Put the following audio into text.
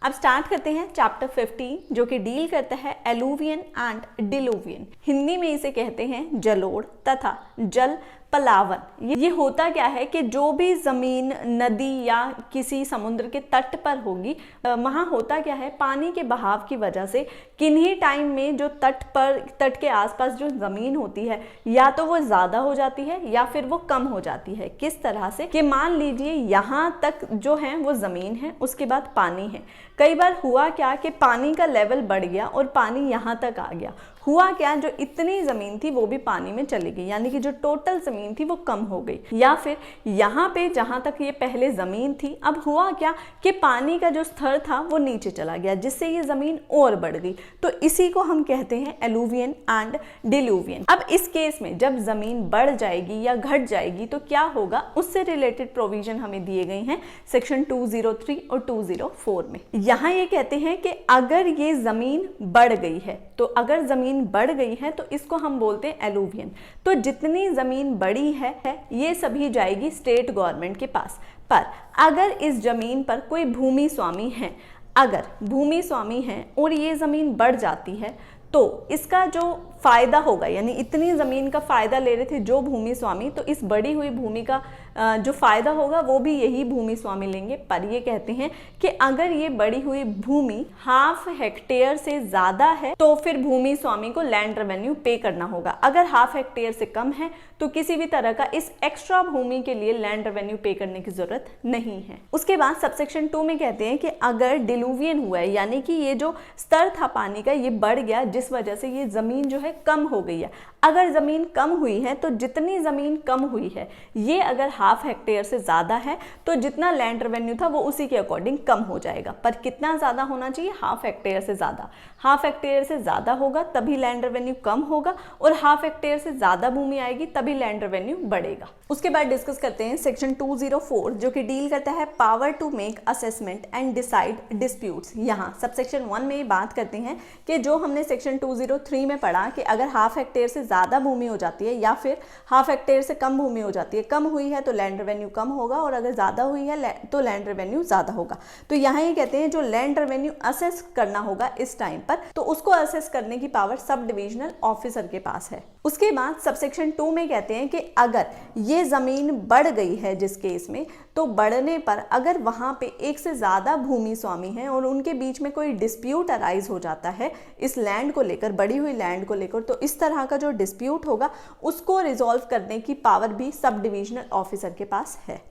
अब स्टार्ट करते हैं चैप्टर 15 जो कि डील करता है एलुवियन एंड डिलुवियन। हिंदी में इसे कहते हैं जलोढ़ तथा जल पलावन। ये होता क्या है कि जो भी जमीन नदी या किसी समुद्र के तट पर होगी वहां होता क्या है, पानी के बहाव की वजह से किन्हीं टाइम में जो तट के आसपास जो जमीन होती है या तो वो ज्यादा हो जाती है या फिर वो कम हो जाती है। किस तरह से कि मान लीजिए यहाँ तक जो है वो जमीन है, उसके बाद पानी है। कई बार हुआ क्या कि पानी का लेवल बढ़ गया और पानी यहाँ तक आ गया। हुआ क्या, जो इतनी जमीन थी वो भी पानी में चली गई, यानी कि जो टोटल जमीन थी वो कम हो गई। या फिर यहाँ पे जहाँ तक ये पहले जमीन थी, अब हुआ क्या कि पानी का जो स्तर था वो नीचे चला गया, जिससे ये जमीन और बढ़ गई। तो इसी को हम कहते हैं एलुवियन एंड डिलुवियन। अब इस केस में जब जमीन बढ़ जाएगी या घट जाएगी तो क्या होगा, उससे रिलेटेड प्रोविजन हमें दिए गए हैं सेक्शन 203 और 204 में। यहाँ ये कहते हैं कि अगर ये जमीन बढ़ गई है, तो अगर जमीन बढ़ गई है तो इसको हम बोलते हैं एलुवियन। तो जितनी जमीन बड़ी है ये सभी जाएगी स्टेट गवर्नमेंट के पास। पर अगर इस जमीन पर कोई भूमि स्वामी है, अगर भूमि स्वामी है और ये जमीन बढ़ जाती है तो इसका जो फायदा होगा, यानी इतनी जमीन का फायदा ले रहे थे जो भूमि स्वामी, तो इस बढ़ी हुई भूमि का जो फायदा होगा वो भी यही भूमि स्वामी लेंगे। पर ये कहते हैं कि अगर ये बढ़ी हुई भूमि 1/2 हेक्टेयर से ज्यादा है तो फिर भूमि स्वामी को लैंड रेवेन्यू पे करना होगा। अगर 1/2 हेक्टेयर से कम है तो किसी भी तरह का इस एक्स्ट्रा भूमि के लिए लैंड रेवेन्यू पे करने की जरूरत नहीं है। उसके बाद सबसेक्शन 2 में कहते हैं कि अगर डिलुवियन हुआ है, यानी कि ये जो स्तर था पानी का ये बढ़ गया, जिस वजह से ये जमीन जो है कम हो गई है। अगर जमीन कम हुई है तो जितनी जमीन कम हुई है ये अगर 1/2 हेक्टेयर से ज्यादा है तो जितना लैंड रेवेन्यू था वो उसी के अकॉर्डिंग कम हो जाएगा। पर कितना ज्यादा होना चाहिए, 1/2 हेक्टेयर से ज्यादा। 1/2 हेक्टेयर से ज्यादा होगा तभी लैंड रेवेन्यू कम होगा, और 1/2 हेक्टेयर से ज्यादा भूमि आएगी तभी लैंड रेवेन्यू बढ़ेगा। उसके बाद डिस्कस करते हैं सेक्शन 204 जो कि डील करता है power to make assessment and decide disputes. यहाँ सबसेक्शन 1 में बात करते हैं कि जो हमने सेक्शन 203 में पढ़ा कि अगर 1/2 हेक्टेयर से ज्यादा भूमि हो जाती है या फिर 1/2 हेक्टेयर से कम भूमि हो जाती है, कम हुई है तो लैंड रेवेन्यू कम होगा, और अगर ज्यादा हुई है तो लैंड रेवेन्यू ज्यादा होगा। तो यहाँ ये कहते हैं जो लैंड रेवेन्यू असेस करना होगा इस टाइम पर, तो उसको असेस करने की पावर सब डिविजनल ऑफिसर के पास है। उसके बाद सबसेक्शन 2 में कहते हैं कि अगर ये जमीन बढ़ गई है जिस केस में, तो बढ़ने पर अगर वहां पे एक से ज्यादा भूमि स्वामी हैं और उनके बीच में कोई डिस्प्यूट अराइज हो जाता है इस लैंड को लेकर, बढ़ी हुई लैंड को लेकर, तो इस तरह का जो डिस्प्यूट होगा उसको रिजॉल्व करने की पावर भी सब डिविजनल ऑफिसर के पास है।